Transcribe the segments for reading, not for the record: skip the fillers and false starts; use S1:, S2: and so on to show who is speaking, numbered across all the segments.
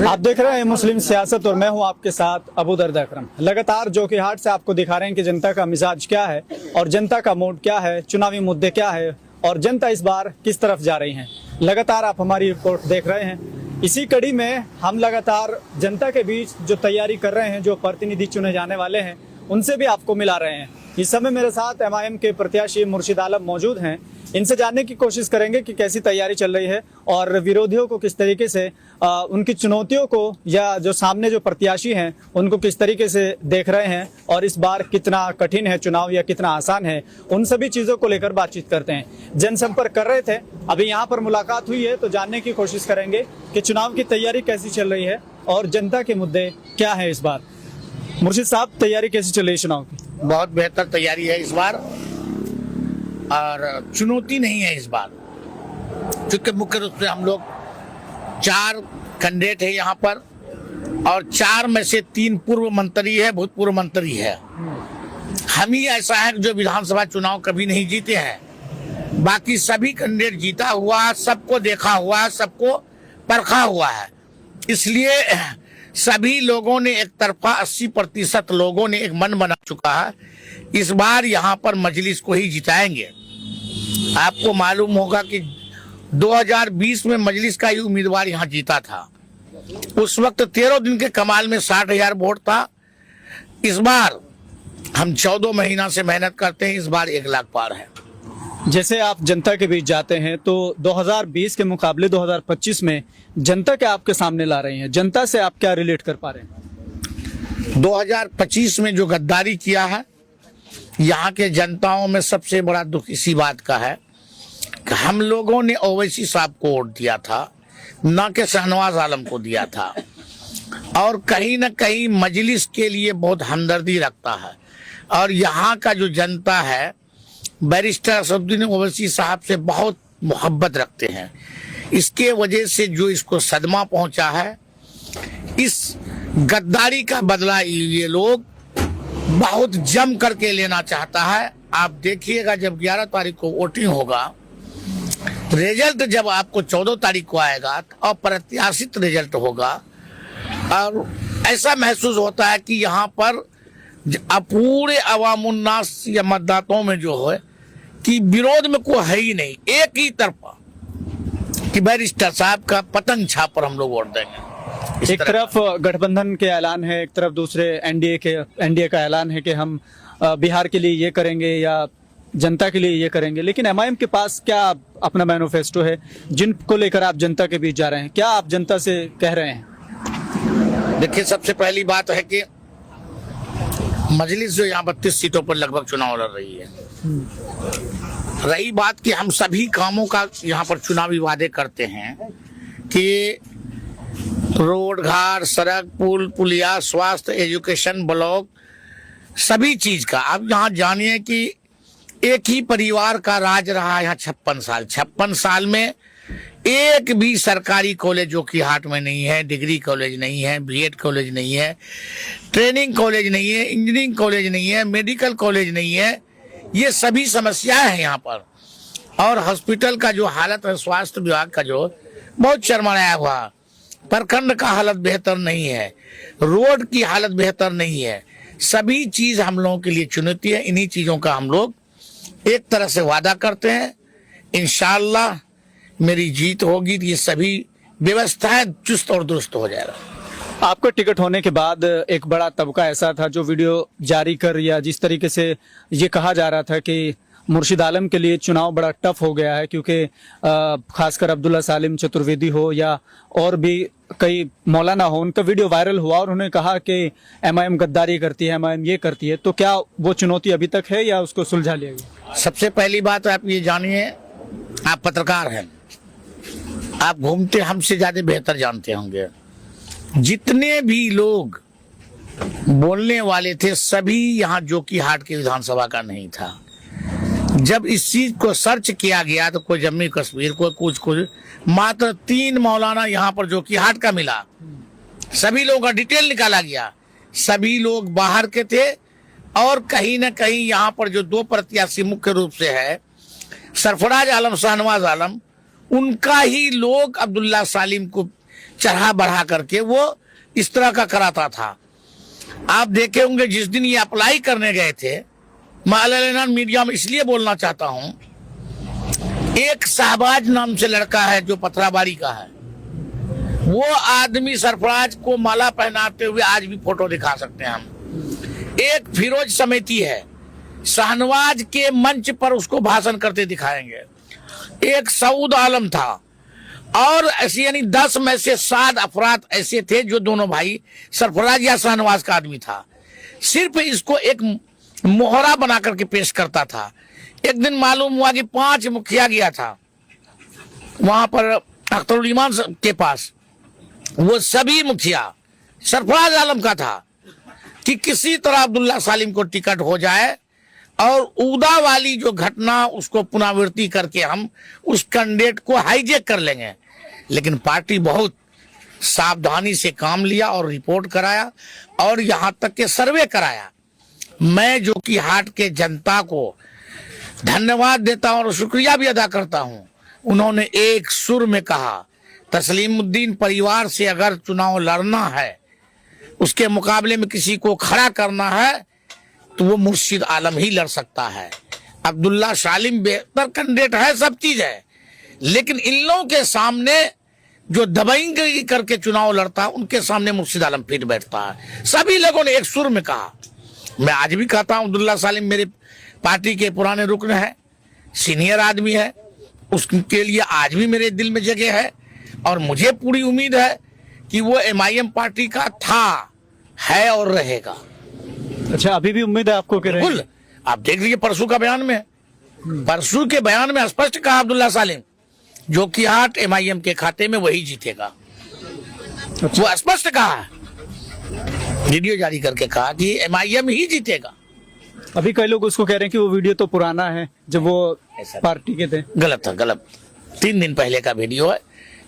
S1: आप देख रहे हैं मुस्लिम सियासत और मैं हूं आपके साथ अबू दर्द अकरम। लगातार जोकीहाट से आपको दिखा रहे हैं कि जनता का मिजाज क्या है और जनता का मूड क्या है, चुनावी मुद्दे क्या है और जनता इस बार किस तरफ जा रही है। लगातार आप हमारी रिपोर्ट देख रहे हैं। इसी कड़ी में हम लगातार जनता के बीच जो तैयारी कर रहे हैं, जो प्रतिनिधि चुने जाने वाले हैं, उनसे भी आपको मिला रहे हैं। इस समय मेरे साथ एमआईएम के प्रत्याशी मुर्शिद आलम मौजूद हैं। इनसे जानने की कोशिश करेंगे कि कैसी तैयारी चल रही है और विरोधियों को किस तरीके से उनकी चुनौतियों को या जो सामने जो प्रत्याशी हैं उनको किस तरीके से देख रहे हैं और इस बार कितना कठिन है चुनाव या कितना आसान है, उन सभी चीजों को लेकर बातचीत करते हैं। जनसंपर्क कर रहे थे, अभी यहाँ पर मुलाकात हुई है तो जानने की कोशिश करेंगे कि चुनाव की तैयारी कैसी चल रही है और जनता के मुद्दे क्या है इस बार। मुर्शिद साहब, तैयारी कैसी चल रही है चुनाव की?
S2: बहुत बेहतर तैयारी है इस बार और चुनौती नहीं है इस बार, क्योंकि मुख्य रूप से हम लोग 4 कैंडिडेट है यहाँ पर और 4 में से 3 पूर्व मंत्री है, भूतपूर्व मंत्री है। हम ही ऐसा है जो विधानसभा चुनाव कभी नहीं जीते हैं। बाकी सभी कैंडिडेट जीता हुआ, सबको देखा हुआ, सबको परखा हुआ है। इसलिए सभी लोगों ने एक तरफा 80% लोगों ने एक मन बना चुका है, इस बार यहाँ पर मजलिस को ही जिताएंगे। आपको मालूम होगा कि 2020 में मजलिस का ही उम्मीदवार यहाँ जीता था। उस वक्त 13 दिन के कमाल में 60,000 वोट था। इस बार हम 14 महीना से मेहनत करते हैं, इस बार 1 लाख पार है।
S1: जैसे आप जनता के बीच जाते हैं तो 2020 के मुकाबले 2025 में जनता क्या आपके सामने ला रही है? जनता से आप क्या रिलेट कर पा रहे हैं?
S2: 2025 में जो गद्दारी किया है, यहाँ के जनताओं में सबसे बड़ा दुख इसी बात का है कि हम लोगों ने ओवैसी साहब को वोट दिया था, न कि शाहनवाज आलम को दिया था। और कहीं न कहीं मजलिस के लिए बहुत हमदर्दी रखता है और यहाँ का जो जनता है बैरिस्टर असदुद्दीन ओवैसी साहब से बहुत मोहब्बत रखते हैं। इसके वजह से जो इसको सदमा पहुंचा है, इस गद्दारी का बदला ये लोग बहुत जम करके लेना चाहता है। आप देखिएगा जब 11 तारीख को वोटिंग होगा, रिजल्ट जब आपको 14 तारीख को आएगा तो अप्रत्याशित रिजल्ट होगा और ऐसा महसूस होता है कि यहाँ पर पूरे अवामुन्नास या मतदाताओं में जो है कि विरोध में कोई है ही नहीं, एक ही तरफा कि बैरिस्टर साहब का पतंग छाप पर हम लोग वोट देंगे।
S1: एक तरफ गठबंधन के ऐलान है, एक तरफ दूसरे एनडीए का ऐलान है कि हम बिहार के लिए ये करेंगे या जनता के लिए ये करेंगे, लेकिन एमआईएम के पास क्या अपना मैनिफेस्टो है जिनको लेकर आप जनता के बीच जा रहे हैं? क्या आप जनता से कह रहे हैं?
S2: देखिए, सबसे पहली बात है कि मजलिस जो यहाँ 32 सीटों पर लगभग चुनाव लड़ रही है, रही बात कि हम सभी कामों का यहाँ पर चुनावी वादे करते हैं कि रोड घाट, सड़क, पुल, पुलिया, स्वास्थ्य, एजुकेशन, ब्लॉक, सभी चीज का। आप यहाँ जानिए कि एक ही परिवार का राज रहा है यहाँ 56 साल। 56 साल में एक भी सरकारी कॉलेज जोकीहाट में नहीं है, डिग्री कॉलेज नहीं है, बीएड कॉलेज नहीं है, ट्रेनिंग कॉलेज नहीं है, इंजीनियरिंग कॉलेज नहीं है, मेडिकल कॉलेज नहीं है। ये सभी समस्याएं हैं यहाँ पर। और हॉस्पिटल का जो हालत है, स्वास्थ्य विभाग का जो बहुत चरमराया हुआ, प्रखंड का हालत बेहतर नहीं है, रोड की हालत बेहतर नहीं है। सभी चीज हम लोगों के लिए चुनौती है। इन्हीं चीजों का हम लोग एक तरह से वादा करते हैं, इंशाअल्लाह मेरी जीत होगी तो ये सभी व्यवस्थाएं चुस्त और दुरुस्त हो जाएगा।
S1: आपका टिकट होने के बाद एक बड़ा तबका ऐसा था जो वीडियो जारी कर या जिस तरीके से ये कहा जा रहा था कि मुर्शिद आलम के लिए चुनाव बड़ा टफ हो गया है, क्योंकि खासकर अब्दुल्ला सालिम चतुर्वेदी हो या और भी कई मौलाना हो, उनका वीडियो वायरल हुआ और उन्होंने कहा कि एमआईएम गद्दारी करती है, एमआईएम ये करती है। तो क्या वो चुनौती अभी तक है या उसको सुलझा लिया गया?
S2: सबसे पहली बात आप ये जानिए, आप पत्रकार हैं, आप घूमते हमसे ज्यादा बेहतर जानते होंगे। जितने भी लोग बोलने वाले थे सभी यहाँ जोकीहाट के विधानसभा का नहीं था। जब इस चीज को सर्च किया गया तो कोई जम्मू कश्मीर, कोई कुछ मात्र 3 मौलाना यहाँ पर जोकीहाट का मिला। सभी लोगों का डिटेल निकाला गया, सभी लोग बाहर के थे। और कहीं ना कहीं यहाँ पर जो 2 प्रत्याशी मुख्य रूप से है, सरफराज आलम, शाहनवाज आलम, उनका ही लोग अब्दुल्ला सालिम को चढ़ा बढ़ा करके वो इस तरह का कराता था। आप देखे होंगे जिस दिन ये अप्लाई करने गए थे, मैं अलग मीडिया में इसलिए बोलना चाहता हूं, एक शहबाज नाम से लड़का है जो पथराबाड़ी का है, वो आदमी सरफराज को माला पहनाते हुए आज भी फोटो दिखा सकते हैं हम। एक फिरोज समेती है, शाहनवाज के मंच पर उसको भाषण करते दिखाएंगे। एक सऊद आलम था, और ऐसे यानी 10 में से 7 अफराद ऐसे थे जो दोनों भाई सरफराज या शाहनवाज का आदमी था। सिर्फ इसको एक मोहरा बना करके पेश करता था। एक दिन मालूम हुआ कि 5 मुखिया गया था वहां पर अख्तरुल ईमान के पास, वो सभी मुखिया सरफराज आलम का था कि किसी तरह अब्दुल्ला सालिम को टिकट हो जाए और उदा वाली जो घटना उसको पुनरावृत्ति करके हम उस कैंडिडेट को हाईजेक कर लेंगे। लेकिन पार्टी बहुत सावधानी से काम लिया और रिपोर्ट कराया और यहां तक के सर्वे कराया। मैं जोकीहाट के जनता को धन्यवाद देता हूं और शुक्रिया भी अदा करता हूं। उन्होंने एक सुर में कहा, तस्लीमुद्दीन परिवार से अगर चुनाव लड़ना है, उसके मुकाबले में किसी को खड़ा करना है, तो वो मुर्शिद आलम ही लड़ सकता है। अब्दुल्ला सालिम बेहतर कैंडिडेट है, सब चीज है, लेकिन इन लोगों के सामने जो दबंगई करके चुनाव लड़ता है, उनके सामने मुर्शिद आलम फिट बैठता है। सभी लोगों ने एक सुर में कहा। मैं आज भी कहता हूं, अब्दुल्ला सालिम मेरे पार्टी के पुराने रुकन है, सीनियर आदमी है, उसके लिए आज भी मेरे दिल में जगह है और मुझे पूरी उम्मीद है कि वो MIM पार्टी का था, है और रहेगा।
S1: अच्छा, अभी भी उम्मीद है आपको?
S2: बिल्कुल। आप देख लीजिए परसों का बयान में, परसों के बयान में स्पष्ट कहा अब्दुल्ला सालिम, जोकीहाट MIM के खाते में वही जीतेगा।
S1: अच्छा।
S2: वो स्पष्ट कहा, वीडियो जारी करके कहा कि MIM ही जीतेगा।
S1: अभी कई लोग उसको कह रहे हैं कि वो वीडियो तो पुराना है जब वो पार्टी के थे।
S2: गलत था, गलत। 3 दिन पहले का वीडियो है।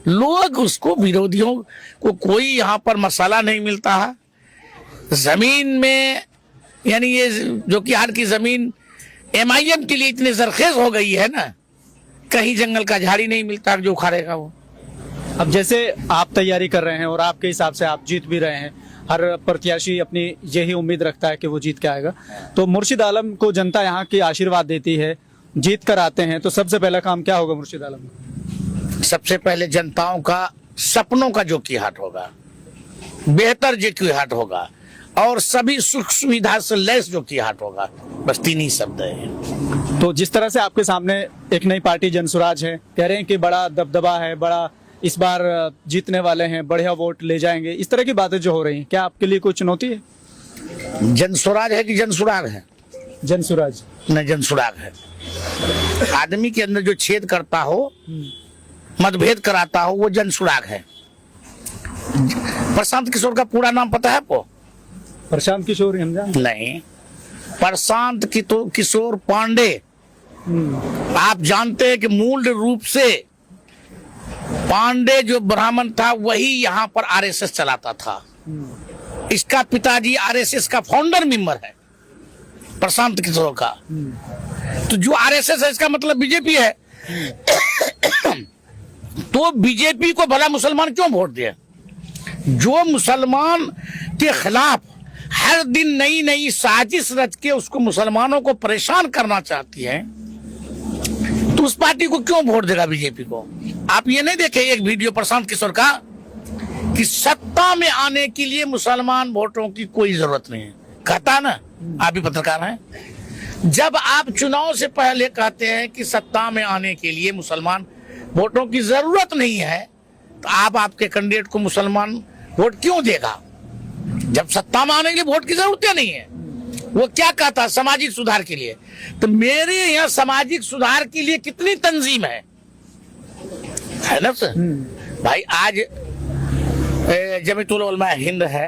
S2: लोग उसको, विरोधियों को कोई यहाँ पर मसाला नहीं मिलता है। जमीन में यानी ये जोकीहाट की जमीन MIM के लिए इतनी जरखेज हो गई है ना, कहीं जंगल का झाड़ी नहीं मिलता जो उखाड़ेगा वो।
S1: अब जैसे आप तैयारी कर रहे हैं और आपके हिसाब से आप जीत भी रहे हैं, हर प्रत्याशी अपनी यही उम्मीद रखता है कि वो जीत के आएगा, तो मुर्शिद आलम को जनता यहाँ की आशीर्वाद देती है, जीत कर आते हैं, तो सबसे पहला काम क्या होगा मुर्शिद आलम का?
S2: सबसे पहले जनताओं का सपनों का जोकीहाट होगा, बेहतर जोकीहाट होगा और सभी सुख सुविधा से लैस जोकीहाट होगा। बस 3 ही शब्द है।
S1: तो जिस तरह से आपके सामने एक नई पार्टी जनसुराज है, कह रहे हैं कि बड़ा दबदबा है, बड़ा इस बार जीतने वाले हैं, बढ़िया वोट ले जाएंगे, इस तरह की बातें जो हो रही हैं, क्या आपके लिए कोई चुनौती है?
S2: जनसुराज है कि जनसुराग है?
S1: जनसुराज
S2: नहीं, जनसुराग है। आदमी के अंदर जो छेद करता हो, मतभेद कराता हो, वो जनसुराग है। प्रशांत किशोर का पूरा नाम पता है आपको?
S1: प्रशांत किशोर हम जानते
S2: नहीं, प्रशांत किशोर पांडे। आप जानते हैं कि मूल रूप से पांडे जो ब्राह्मण था वही यहाँ पर RSS चलाता था। इसका पिताजी RSS का फाउंडर मेंबर है, प्रशांत किशोर का। तो जो RSS है इसका मतलब बीजेपी है। तो बीजेपी को भला मुसलमान क्यों वोट दिए? जो मुसलमान के खिलाफ हर दिन नई नई साजिश रच के उसको मुसलमानों को परेशान करना चाहती है, तो उस पार्टी को क्यों वोट देगा बीजेपी को? आप ये नहीं देखे एक वीडियो प्रशांत किशोर का कि सत्ता में आने के लिए मुसलमान वोटों की कोई जरूरत नहीं है, कहता ना? आप भी पत्रकार हैं। जब आप चुनाव से पहले कहते हैं कि सत्ता में आने के लिए मुसलमान वोटों की जरूरत नहीं है, तो आप आपके कैंडिडेट को मुसलमान वोट क्यों देगा? जब सत्ता में आने के लिए वोट की जरूरत नहीं है। वो क्या कहता? सामाजिक सुधार के लिए। तो मेरे यहाँ सामाजिक सुधार के लिए कितनी तंजीम है ना सर? भाई आज जमीयतुल उलमा हिंद है,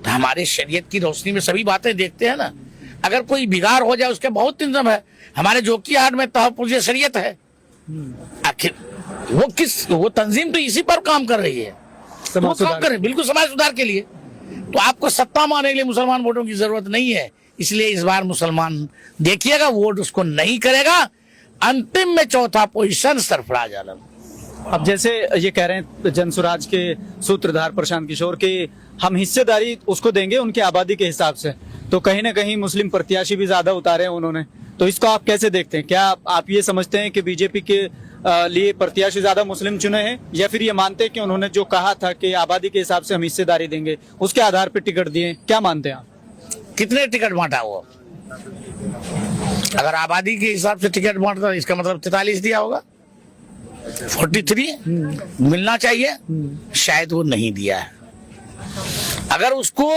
S2: तो हमारे शरीयत की रोशनी में सभी बातें देखते हैं ना। अगर कोई बिगाड़ हो जाए उसके बहुत तंजीम है। हमारे जोकीहाट में तहफ़्फ़ुज़ शरीयत है। आखिर वो तंजीम तो इसी पर काम कर रही है, वो काम कर रही है, बिल्कुल समाज सुधार के लिए। तो आपको सत्ता में आने के लिए मुसलमान वोटों की जरूरत नहीं है, इसलिए इस बार मुसलमान देखिएगा वोट उसको नहीं करेगा। अंतिम में चौथा पोजीशन सरफराज आलम।
S1: अब जैसे ये कह रहे हैं जनसुराज के सूत्रधार प्रशांत किशोर के हम हिस्सेदारी उसको देंगे उनकी आबादी के हिसाब से, तो कहीं ना कहीं मुस्लिम प्रत्याशी भी ज्यादा उतारे हैं उन्होंने, तो इसको आप कैसे देखते हैं? क्या आप ये समझते हैं कि बीजेपी के लिए प्रत्याशी ज्यादा मुस्लिम चुने हैं, या फिर ये मानते हैं कि उन्होंने जो कहा था कि आबादी के हिसाब से हम हिस्सेदारी देंगे उसके आधार पर टिकट दिए? क्या मानते हैं आप?
S2: कितने टिकट बांटा वो? अगर आबादी के हिसाब से टिकट बांटता इसका मतलब 43 दिया होगा, 43 मिलना चाहिए, शायद वो नहीं दिया है। अगर उसको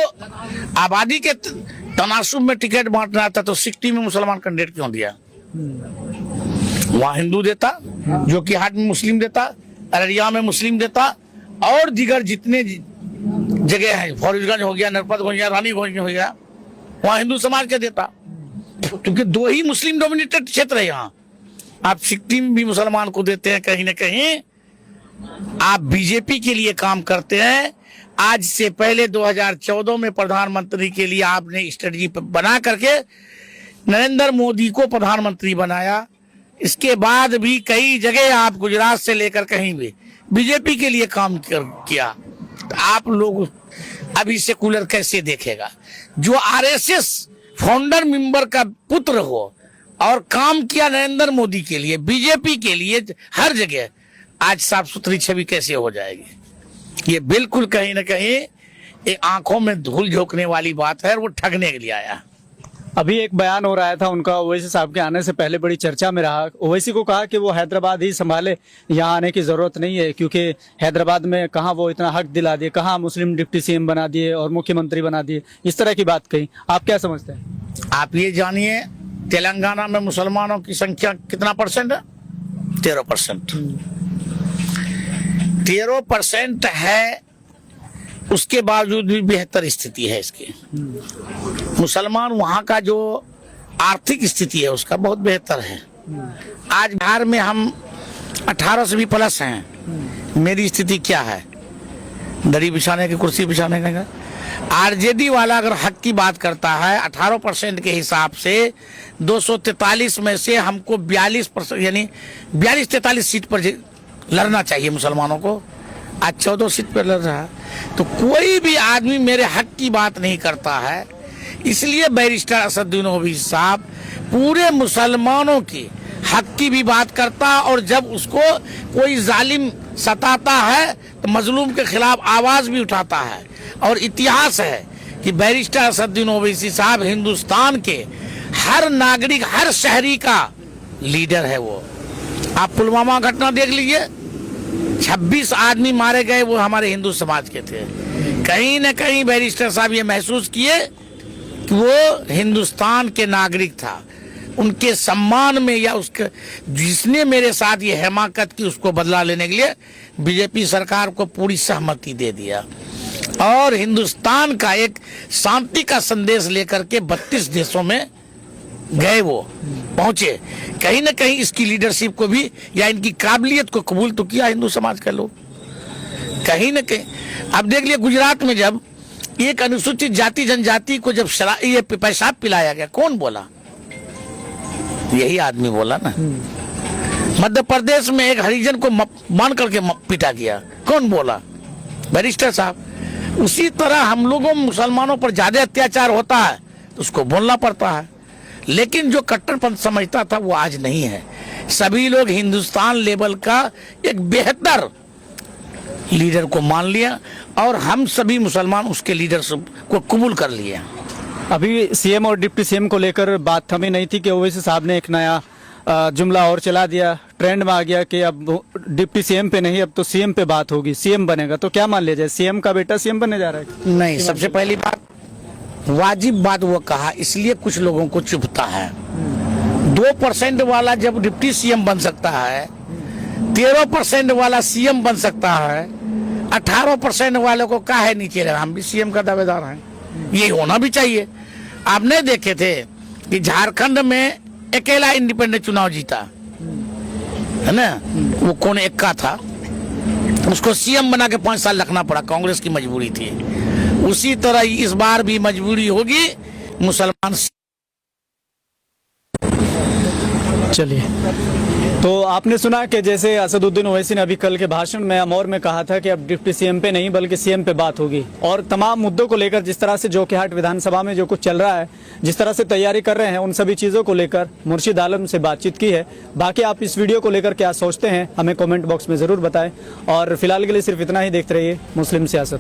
S2: आबादी के तनासुब में टिकट बांटना था तो 60 में मुसलमान कैंडिडेट क्यों दिया? वहां हिंदू देता, जोकीहाट में मुस्लिम देता, अररिया में मुस्लिम देता, और दीगर जितने जगह है, फौरगंज हो गया, नरपत हो गया, रानीगंज हो गया, वहां हिंदू समाज के देता, क्योंकि 2 ही मुस्लिम डोमिनेटेड क्षेत्र है यहाँ। आप सिक्किम भी मुसलमान को देते हैं, कहीं ना कहीं आप बीजेपी के लिए काम करते हैं। आज से पहले 2014 में प्रधानमंत्री के लिए आपने स्ट्रेटजी बना करके नरेंद्र मोदी को प्रधानमंत्री बनाया। इसके बाद भी कई जगह आप गुजरात से लेकर कहीं भी बीजेपी के लिए काम किया, तो आप लोग अभी सेकुलर कैसे देखेगा? जो आरएसएस फाउंडर मेंबर का पुत्र हो और काम किया नरेंद्र मोदी के लिए, बीजेपी के लिए हर जगह, आज साफ सुथरी छवि कैसे हो जाएगी? ये बिल्कुल कहीं ना कहीं एक आंखों में धूल झोंकने वाली बात है, और वो ठगने के लिए आया।
S1: अभी एक बयान हो रहा था उनका, ओवैसी साहब के आने से पहले बड़ी चर्चा में रहा। ओवैसी को कहा कि वो हैदराबाद ही संभाले, यहाँ आने की जरूरत नहीं है, क्योंकि हैदराबाद में कहाँ वो इतना हक दिला दिए, कहाँ मुस्लिम डिप्टी सीएम बना दिए और मुख्यमंत्री बना दिए, इस तरह की बात कही। आप क्या समझते हैं?
S2: आप ये जानिए, तेलंगाना में मुसलमानों की संख्या कितना परसेंट है? 13%। 13% है, उसके बावजूद भी बेहतर स्थिति है इसकी। मुसलमान वहाँ का जो आर्थिक स्थिति है उसका बहुत बेहतर है। आज बिहार में हम 18 से भी प्लस हैं। मेरी स्थिति क्या है? दरी बिछाने की, कुर्सी बिछाने का। आरजेडी वाला अगर हक की बात करता है 18% के हिसाब से 243 में से हमको 42% यानी 42-43 सीट पर लड़ना चाहिए मुसलमानों को। आज 14 सीट पर लड़ रहा है। तो कोई भी आदमी मेरे हक की बात नहीं करता है, इसलिए बैरिस्टर असदुद्दीन ओवैसी साहब पूरे मुसलमानों की हक की भी बात करता, और जब उसको कोई जालिम सताता है तो मजलूम के खिलाफ आवाज भी उठाता है। और इतिहास है कि बैरिस्टर असदुद्दीन ओवैसी साहब हिंदुस्तान के हर नागरिक, हर शहरी का लीडर है वो। आप पुलवामा घटना देख लीजिए, 26 आदमी मारे गए, वो हमारे हिंदू समाज के थे। कहीं न कहीं बैरिस्टर साहब ये महसूस किए कि वो हिंदुस्तान के नागरिक था, उनके सम्मान में, या उसके जिसने मेरे साथ ये हिमाकत की उसको बदला लेने के लिए बीजेपी सरकार को पूरी सहमति दे दिया, और हिंदुस्तान का एक शांति का संदेश लेकर के 32 देशों में गए, वो पहुंचे। कहीं ना कहीं इसकी लीडरशिप को भी या इनकी काबिलियत को कबूल तो किया हिंदू समाज के लोग, कहीं ना कहीं। अब देख लिया गुजरात में जब एक अनुसूचित जाति जनजाति को जब ये पेशाब पिलाया गया, कौन बोला? यही आदमी बोला ना। मध्य प्रदेश में एक हरिजन को मान करके पीटा गया, कौन बोला? बैरिस्टर साहब। उसी तरह हम लोगों मुसलमानों पर ज्यादा अत्याचार होता है तो उसको बोलना पड़ता है, लेकिन जो कट्टरपंथ समझता था वो आज नहीं है। सभी लोग हिंदुस्तान लेवल का एक बेहतर लीडर को मान लिया, और हम सभी मुसलमान उसके लीडरशिप को कबूल कर लिए।
S1: अभी सीएम और डिप्टी सीएम को लेकर बात थमी नहीं थी कि ओवैसी साहब ने एक नया जुमला और चला दिया, ट्रेंड में आ गया कि अब डिप्टी सीएम पे नहीं, अब तो सीएम पे बात होगी, सीएम बनेगा। तो क्या मान लिया जाए, सीएम का बेटा सीएम बनने जा रहा है?
S2: नहीं, सबसे पहली बात वाजिब बात वो कहा, इसलिए कुछ लोगों को चुभता है। 2% वाला जब डिप्टी सीएम बन सकता है, 13% वाला सीएम बन सकता है, 18% वाले को काहे नीचे रहा? हम भी सीएम का दावेदार हैं, ये होना भी चाहिए। आप नहीं देखे थे कि झारखंड में अकेला इंडिपेंडेंट चुनाव जीता है ना, वो कौन एक्का था, उसको सीएम बना के 5 साल रखना पड़ा, कांग्रेस की मजबूरी थी। उसी तरह इस बार भी मजबूरी होगी मुसलमान।
S1: चलिए। तो आपने सुना कि जैसे असदुद्दीन ओवैसी ने अभी कल के भाषण में अमौर में कहा था कि अब डिप्टी सीएम पे नहीं बल्कि सीएम पे बात होगी, और तमाम मुद्दों को लेकर जिस तरह से जोकीहाट विधानसभा में जो कुछ चल रहा है, जिस तरह से तैयारी कर रहे हैं, उन सभी चीजों को लेकर मुर्शिद आलम से बातचीत की है। बाकी आप इस वीडियो को लेकर क्या सोचते हैं हमें कमेंट बॉक्स में जरूर बताएं, और फिलहाल के लिए सिर्फ इतना ही देखते रहिए मुस्लिम सियासत।